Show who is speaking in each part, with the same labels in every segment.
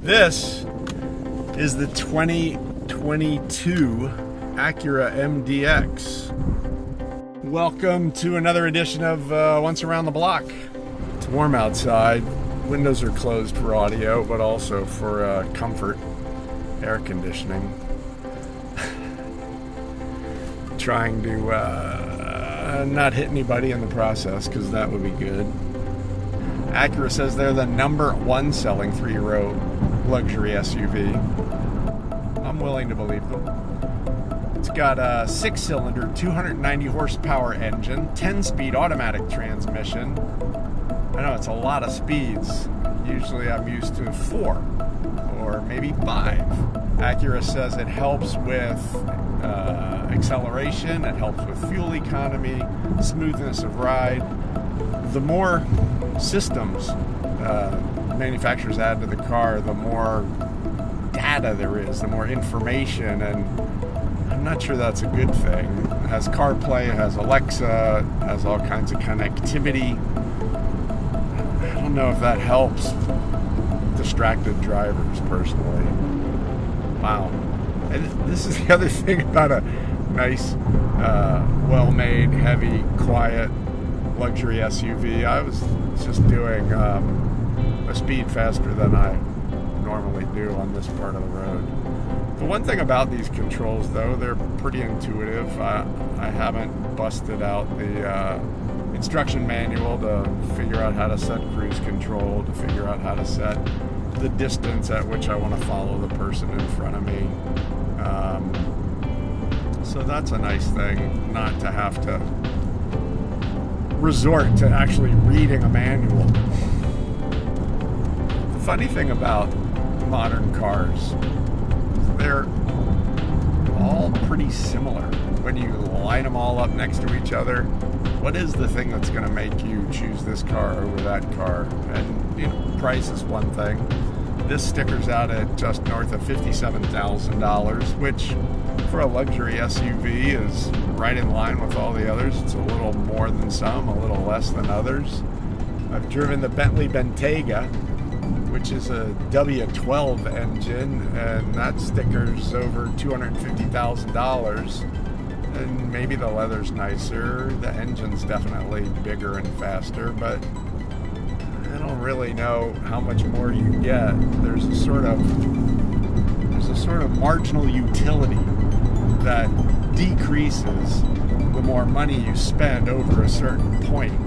Speaker 1: This is the 2022 Acura MDX. Welcome to another edition of Once Around the Block. It's warm outside. Windows are closed for audio, but also for comfort, air conditioning. Trying to not hit anybody in the process, because that would be good. Acura says they're the #1 selling 3-row luxury SUV. I'm willing to believe them. It's got a 6-cylinder, 290 horsepower engine, 10-speed automatic transmission. I know it's a lot of speeds. Usually I'm used to 4 or maybe 5. Acura says it helps with acceleration, it helps with fuel economy, smoothness of ride. The more systems manufacturers add to the car, the more data there is, the more information, and I'm not sure that's a good thing. It has CarPlay, it has Alexa, it has all kinds of connectivity. I don't know if that helps distracted drivers, personally. Wow. And this is the other thing about a nice, well-made, heavy, quiet, luxury SUV. I was just doing a speed faster than I normally do on this part of the road. The one thing about these controls, though, they're pretty intuitive. I haven't busted out the instruction manual to figure out how to set cruise control, to figure out how to set the distance at which I want to follow the person in front of me. So that's a nice thing, not to have to resort to actually reading a manual. The funny thing about modern cars, they're all pretty similar. When you line them all up next to each other, what is the thing that's going to make you choose this car over that car? And, you know, price is one thing. This sticker's out at just north of $57,000, which for a luxury SUV is right in line with all the others. It's a little more than some, a little less than others. I've driven the Bentley Bentayga, which is a W12 engine, and that sticker's over $250,000. And maybe the leather's nicer, the engine's definitely bigger and faster, but I don't really know how much more you get. There's a sort of marginal utility that decreases the more money you spend over a certain point.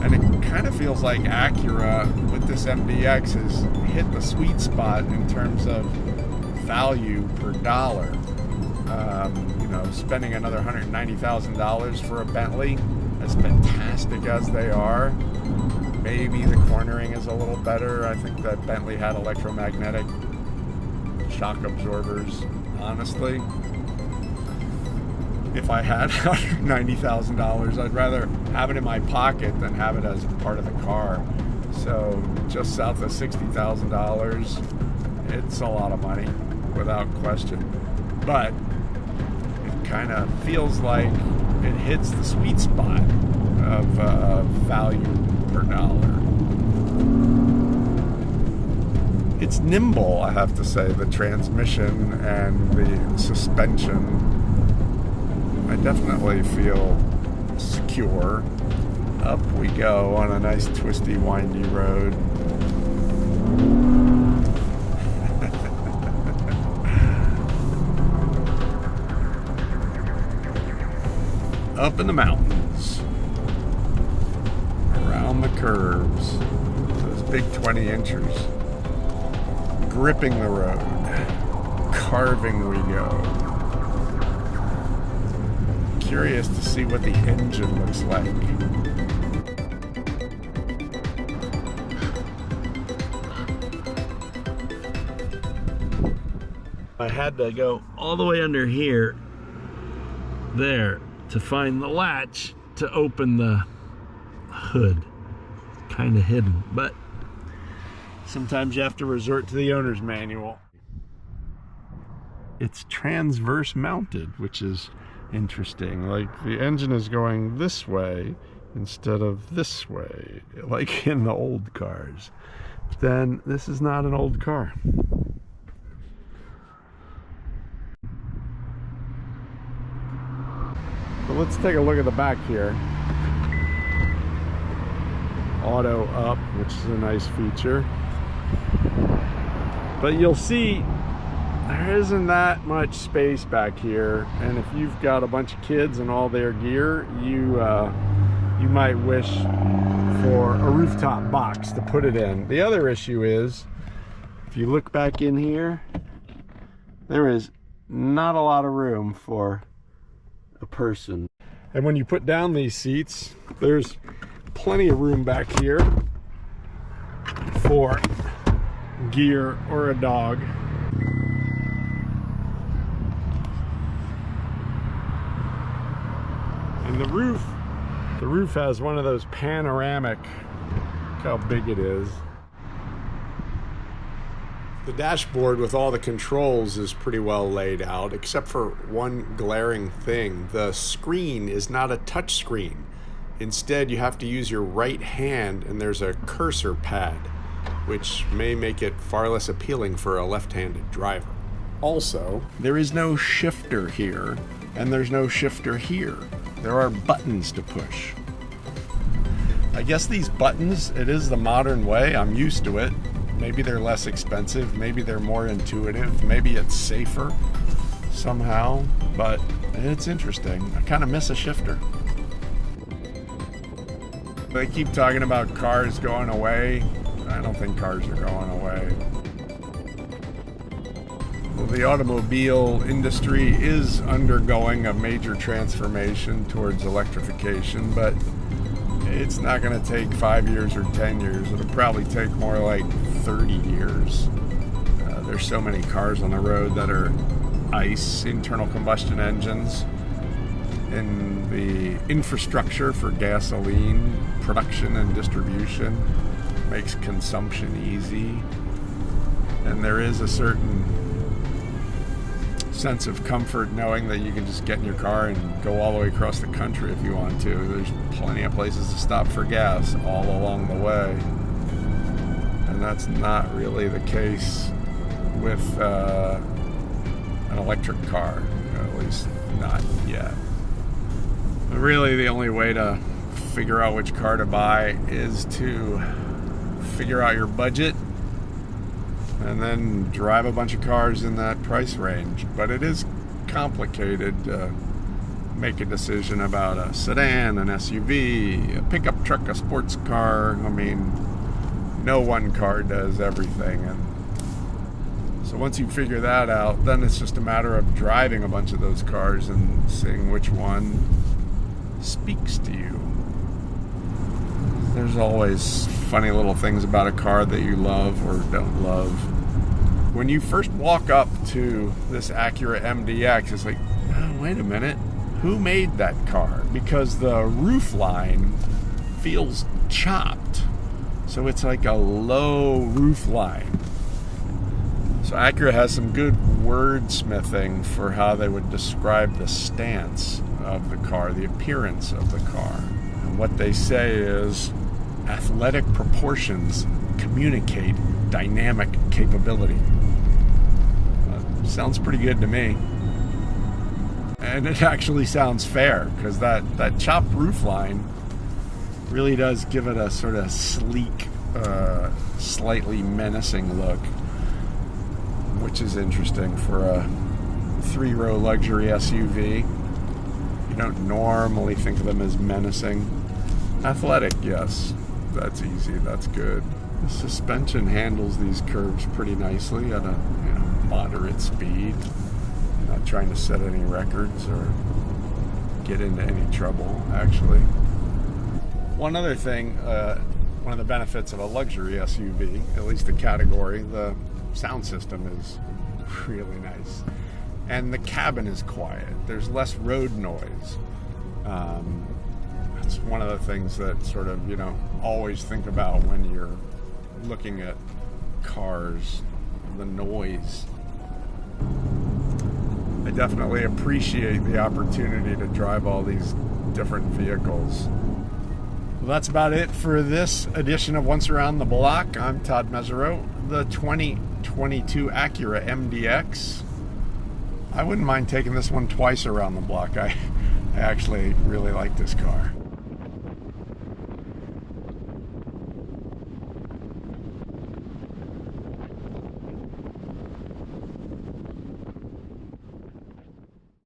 Speaker 1: And it kind of feels like Acura with this MDX has hit the sweet spot in terms of value per dollar. You know, spending another $190,000 for a Bentley, as fantastic as they are, maybe the cornering is a little better. I think that Bentley had electromagnetic shock absorbers. Honestly, if I had $190,000, I'd rather have it in my pocket than have it as part of the car. So just south of $60,000, it's a lot of money, without question. But it kind of feels like it hits the sweet spot of value per dollar. It's nimble, I have to say. The transmission and the suspension, I definitely feel secure. Up we go on a nice twisty, windy road. Up in the mountains, around the curves, those big 20-inchers, gripping the road, carving we go. Curious to see what the engine looks like. I had to go all the way under here, there, to find the latch to open the hood. Kind of hidden, but sometimes you have to resort to the owner's manual. It's transverse mounted, which is interesting. Like, the engine is going this way instead of this way, like in the old cars. then this is not an old car. But let's take a look at the back here. Auto up, which is a nice feature. But you'll see there isn't that much space back here, and if you've got a bunch of kids and all their gear, you might wish for a rooftop box to put it in. The other issue is, if you look back in here, there is not a lot of room for a person. And when you put down these seats, there's plenty of room back here for gear or a dog. And the roof has one of those panoramic, look how big it is. The dashboard with all the controls is pretty well laid out, except for one glaring thing. The screen is not a touch screen. Instead, you have to use your right hand, and there's a cursor pad, which may make it far less appealing for a left-handed driver. Also, there is no shifter here, and there's no shifter here. There are buttons to push. I guess these buttons, it is the modern way. I'm used to it. Maybe they're less expensive, maybe they're more intuitive, maybe it's safer somehow, but it's interesting. I kind of miss a shifter. They keep talking about cars going away. I don't think cars are going away. Well, the automobile industry is undergoing a major transformation towards electrification, but it's not going to take 5 years or 10 years. It'll probably take more like 30 years. There's so many cars on the road that are ICE, internal combustion engines, and the infrastructure for gasoline production and distribution makes consumption easy. And there is a certain sense of comfort knowing that you can just get in your car and go all the way across the country if you want to. There's plenty of places to stop for gas all along the way. And that's not really the case with an electric car, at least not yet. But really the only way to figure out which car to buy is to figure out your budget and then drive a bunch of cars in that price range. But it is complicated to make a decision about a sedan, an SUV, a pickup truck, a sports car. I mean, no one car does everything. And so once you figure that out, then it's just a matter of driving a bunch of those cars and seeing which one speaks to you. There's always funny little things about a car that you love or don't love. When you first walk up to this Acura MDX, it's like, oh, wait a minute, who made that car? Because the roof line feels chopped. So it's like a low roof line. So Acura has some good wordsmithing for how they would describe the stance of the car, the appearance of the car. And what they say is, athletic proportions communicate dynamic capability. Sounds pretty good to me. And it actually sounds fair, because that chopped roof line really does give it a sort of sleek, slightly menacing look, which is interesting for a 3-row luxury SUV. You don't normally think of them as menacing. Athletic, yes. That's easy, that's good. The suspension handles these curves pretty nicely at a moderate speed. Not trying to set any records or get into any trouble, actually. One other thing, one of the benefits of a luxury SUV, at least the category, the sound system is really nice. And the cabin is quiet. There's less road noise. That's one of the things that sort of, always think about when you're looking at cars, the noise. I definitely appreciate the opportunity to drive all these different vehicles. Well, that's about it for this edition of Once Around the Block. I'm Todd Mesereau. The 2022 Acura MDX. I wouldn't mind taking this one twice around the block. I actually really like this car.